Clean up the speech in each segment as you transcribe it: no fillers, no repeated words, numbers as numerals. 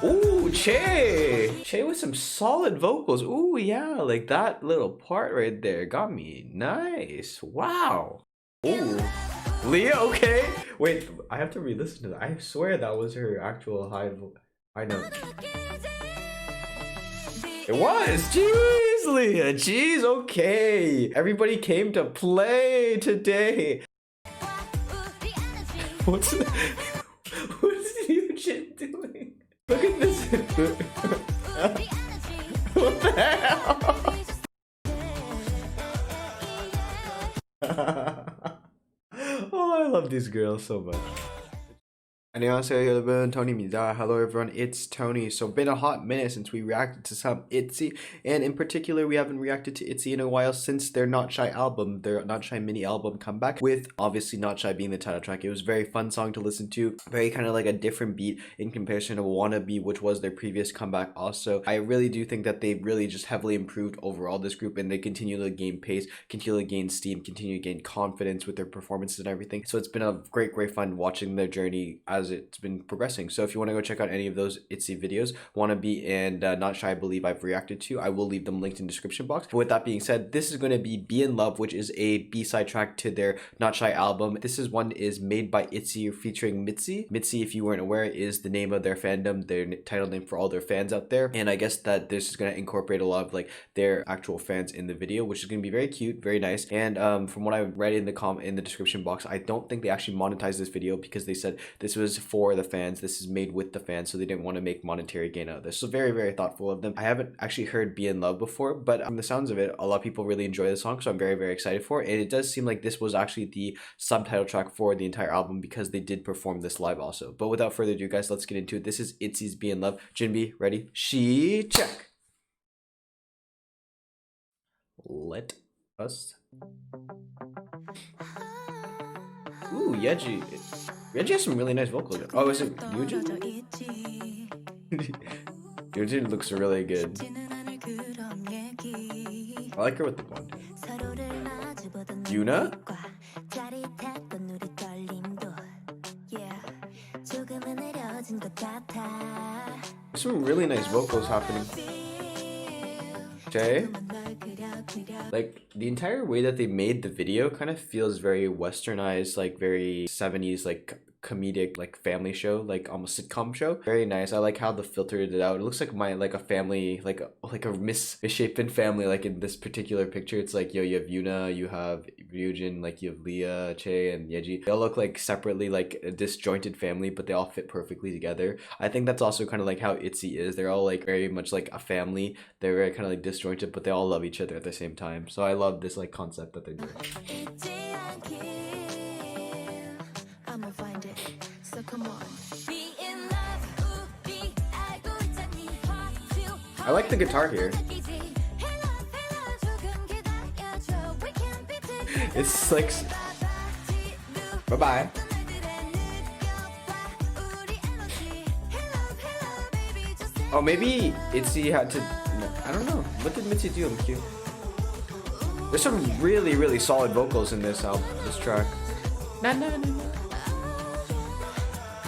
Ooh, Che with some solid vocals. Ooh, yeah, like that little part right there got me. Nice. Wow. Ooh. Leah, okay. Wait, I have to re-listen to that. I swear that was her actual high note. It was. Jeez, Leah. Jeez, okay. Everybody came to play today. What's YUJIN doing? Look at this. What the hell? Oh, I love these girls so much. 안녕하세요 여러분, Tony입니다. Hello everyone, it's Tony. So been a hot minute since we reacted to some ITZY, and in particular we haven't reacted to ITZY in a while since their Not Shy album, their Not Shy mini album comeback, with obviously Not Shy being the title track. It was a very fun song to listen to, very kind of like a different beat in comparison to Wannabe, which was their previous comeback also. I really do think that they really just heavily improved overall this group, and they continue to gain pace, continue to gain steam, continue to gain confidence with their performances and everything. So it's been a great fun watching their journey as it's been progressing. So if you want to go check out any of those ITZY videos, Wannabe and Not Shy I believe I've reacted to, I will leave them linked in the description box. But with that being said, this is going to be Be In Love, which is a B-side track to their Not Shy album. This is one is made by ITZY featuring MIDZY. MIDZY, if you weren't aware, is the name of their fandom, their title name for all their fans out there. And I guess that this is going to incorporate a lot of like their actual fans in the video, which is going to be very cute, very nice. And from what I read in the description box, I don't think they actually monetized this video because they said this was for the fans, this is made with the fans, so they didn't want to make monetary gain out of this. So very thoughtful of them. I haven't actually heard Be In Love before, but from the sounds of it, a lot of people really enjoy the song, so I'm very excited for it. And it does seem like this was actually the subtitle track for the entire album because they did perform this live also. But without further ado, guys, let's get into it. This is ITZY's Be In Love. Jinbi, ready? She check. Let us. Ooh, YEJI. YEJI has some really nice vocals. Oh, is it YUJIN? YUJIN looks really good. I like her with the blonde hair. YUNA? Some really nice vocals happening. Jay? Like, the entire way that they made the video kind of feels very westernized, like very 70s, like comedic, like family show, like almost sitcom show. Very nice. I like how they filtered it out. It looks like a family, like a misshapen family. Like in this particular picture, it's like, yo, you have YUNA, you have RYUJIN, like you have Leah, Che, and YEJI. They all look like separately, like a disjointed family, but they all fit perfectly together. I think that's also kind of like how ITZY is. They're all like very much like a family. They're very kind of like disjointed, but they all love each other at the same time. So I love this like concept that they're doing. So come on. I like the guitar here. It's like bye-bye. Oh, maybe ITZY had to, I don't know. What did MIDZY do? I'm cute. There's some really solid vocals in this album, this track. Na na na na.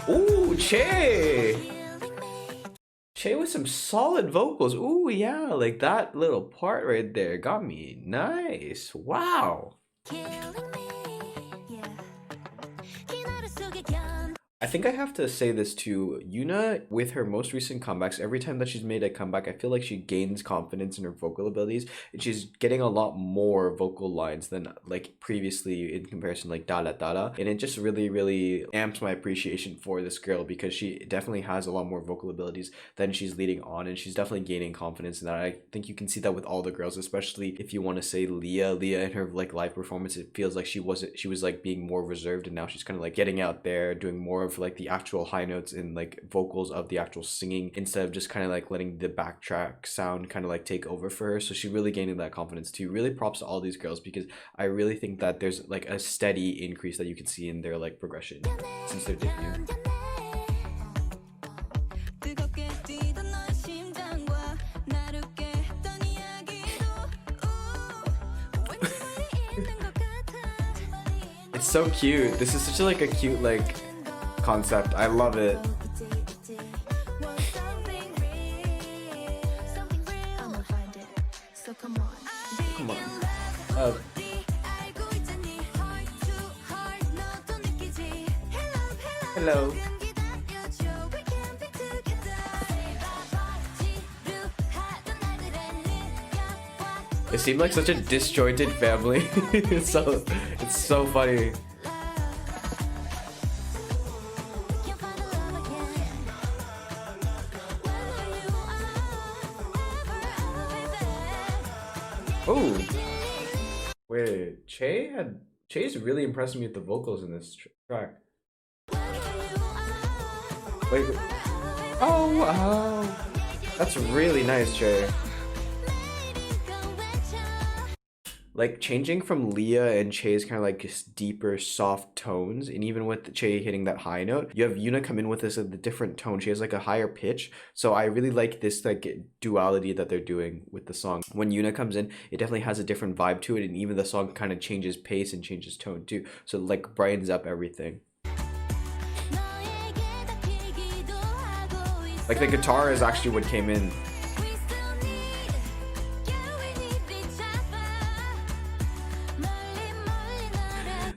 Ooh, Che with some solid vocals. Ooh, yeah, like that little part right there got me. Nice. Wow. I think I have to say this too. YUNA, with her most recent comebacks, every time that she's made a comeback, I feel like she gains confidence in her vocal abilities, and she's getting a lot more vocal lines than like previously in comparison, like Da Da Da Da. And it just really amps my appreciation for this girl because she definitely has a lot more vocal abilities than she's leading on, and she's definitely gaining confidence in that. I think you can see that with all the girls, especially if you want to say Leah in her like live performance. It feels like she was like being more reserved, and now she's kind of like getting out there, doing more of like the actual high notes and like vocals of the actual singing instead of just kind of like letting the backtrack sound kind of like take over for her. So she really gaining that confidence too. Really props to all these girls because I really think that there's like a steady increase that you can see in their like progression since their debut. It's so cute. This is such a cute like concept. I love it. Hello. It seemed like such a disjointed family. it's so funny. Oh, wait, Che's really impressed me with the vocals in this track. Wait, oh wow, that's really nice, Che. Like changing from Leah and Che's kind of like just deeper, soft tones, and even with Che hitting that high note, you have Yuna come in with this at the different tone. She has like a higher pitch, so I really like this like duality that they're doing with the song. When Yuna comes in, it definitely has a different vibe to it, and even the song kind of changes pace and changes tone too. So it like brightens up everything. Like the guitar is actually what came in.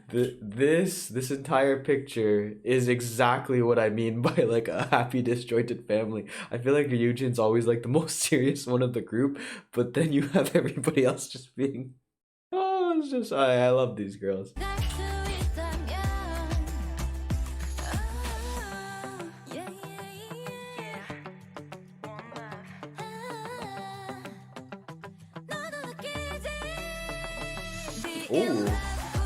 This entire picture is exactly what I mean by like a happy disjointed family. I feel like Ryujin's always like the most serious one of the group, but then you have everybody else just being, oh, it's just I love these girls. Ooh.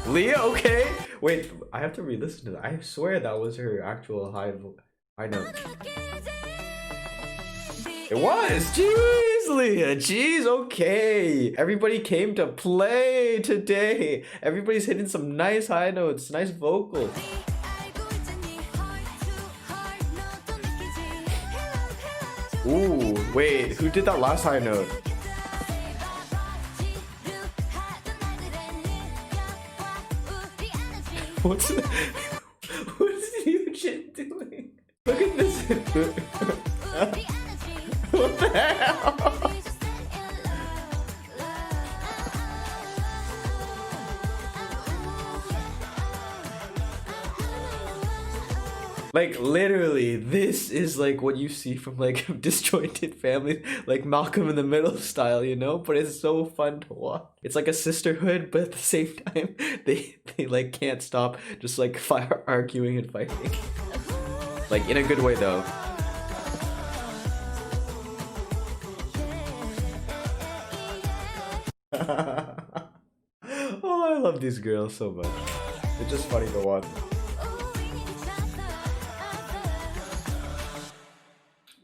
Leah, okay. Wait, I have to re-listen to that. I swear that was her actual high note. It was. Jeez, Leah. Jeez, okay. Everybody came to play today. Everybody's hitting some nice high notes, nice vocals. Ooh, wait, who did that last high note? What's YUJIN doing? Look at this. What the hell? Like literally, this is like what you see from like disjointed families, like Malcolm in the Middle style, you know? But it's so fun to watch. It's like a sisterhood, but at the same time, they like can't stop just like arguing and fighting. Like in a good way though. Oh, I love these girls so much. It's just funny to watch.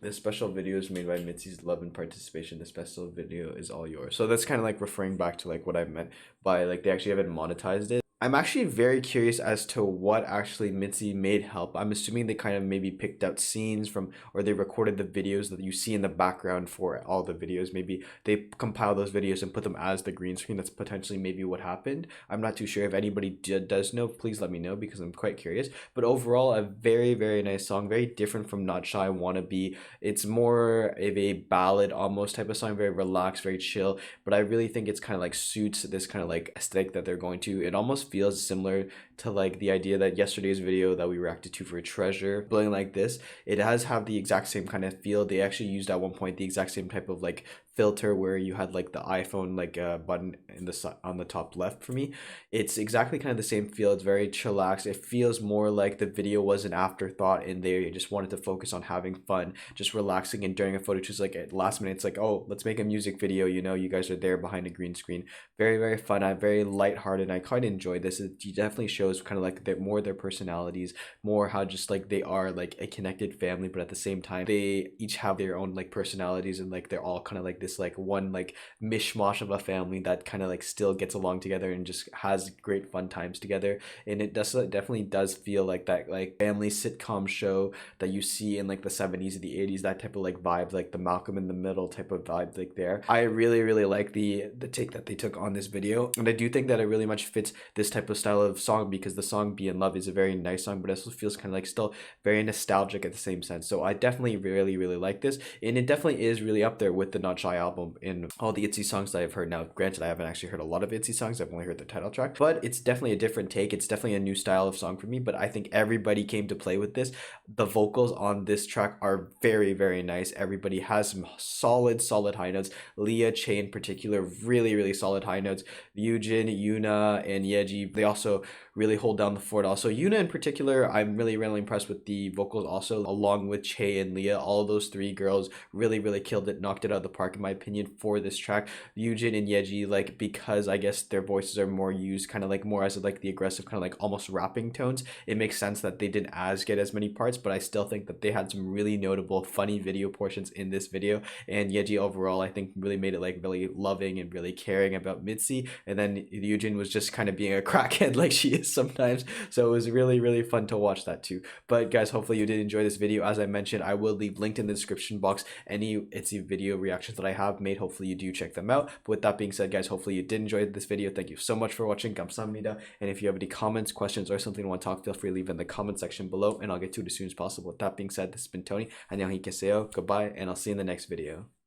This special video is made by MIDZY's love and participation. The special video is all yours. So that's kind of like referring back to like what I meant by like they actually haven't monetized it. I'm actually very curious as to what actually MIDZY made help. I'm assuming they kind of maybe picked out scenes from, or they recorded the videos that you see in the background for all the videos. Maybe they compile those videos and put them as the green screen. That's potentially maybe what happened. I'm not too sure. If anybody does know, please let me know because I'm quite curious. But overall, a very, very nice song. Very different from Not Shy Wannabe. It's more of a ballad almost type of song. Very relaxed, very chill. But I really think it's kind of like suits this kind of like aesthetic that they're going to. It almost feels similar to like the idea that yesterday's video that we reacted to for Treasure, blowing like this, it has have the exact same kind of feel. They actually used at one point the exact same type of like filter where you had like the iPhone like button in the on the top left. For me, it's exactly kind of the same feel. It's very chillaxed. It feels more like the video was an afterthought and they just wanted to focus on having fun, just relaxing. And during a photo shoot, like at last minute, it's like, oh, let's make a music video, you know, you guys are there behind a green screen. Very, very fun. I'm very lighthearted. I quite enjoy this. It definitely shows kind of like more their personalities, more how just like they are like a connected family, but at the same time they each have their own like personalities, and like they're all kind of like this like one like mishmash of a family that kind of like still gets along together and just has great fun times together. And it definitely does feel like that like family sitcom show that you see in like the 70s and the 80s, that type of like vibe, like the Malcolm in the Middle type of vibe like there. I really like the take that they took on this video, and I do think that it really much fits this this type of style of song because the song Be in Love is a very nice song, but it also feels kind of like still very nostalgic at the same sense. So I definitely really like this, and it definitely is really up there with the Not Shy album in all the ITZY songs that I've heard. Now granted, I haven't actually heard a lot of ITZY songs, I've only heard the title track, but it's definitely a different take. It's definitely a new style of song for me, but I think everybody came to play with this. The vocals on this track are very nice. Everybody has some solid high notes. Leah, Che in particular, really solid high notes. Ryujin, Yuna, and YEJI, they also really hold down the fort. Also Yuna in particular, I'm really impressed with the vocals also, along with Che and Leah. All those three girls really killed it, knocked it out of the park in my opinion for this track. Ryujin and YEJI, like, because I guess their voices are more used kind of like more as like the aggressive kind of like almost rapping tones, it makes sense that they didn't get as many parts, but I still think that they had some really notable funny video portions in this video. And YEJI overall, I think, really made it like really loving and really caring about MIDZY, and then Ryujin was just kind of being a crackhead like she is sometimes, so it was really fun to watch that too. But guys, hopefully you did enjoy this video. As I mentioned, I will leave linked in the description box any ITZY video reactions that I have made. Hopefully you do check them out. But with that being said, guys, hopefully you did enjoy this video. Thank you so much for watching. 감사합니다. And if you have any comments, questions, or something you want to talk, feel free to leave in the comment section below, and I'll get to it as soon as possible. With that being said, this has been Tony. 안녕히 계세요. Goodbye, and I'll see you in the next video.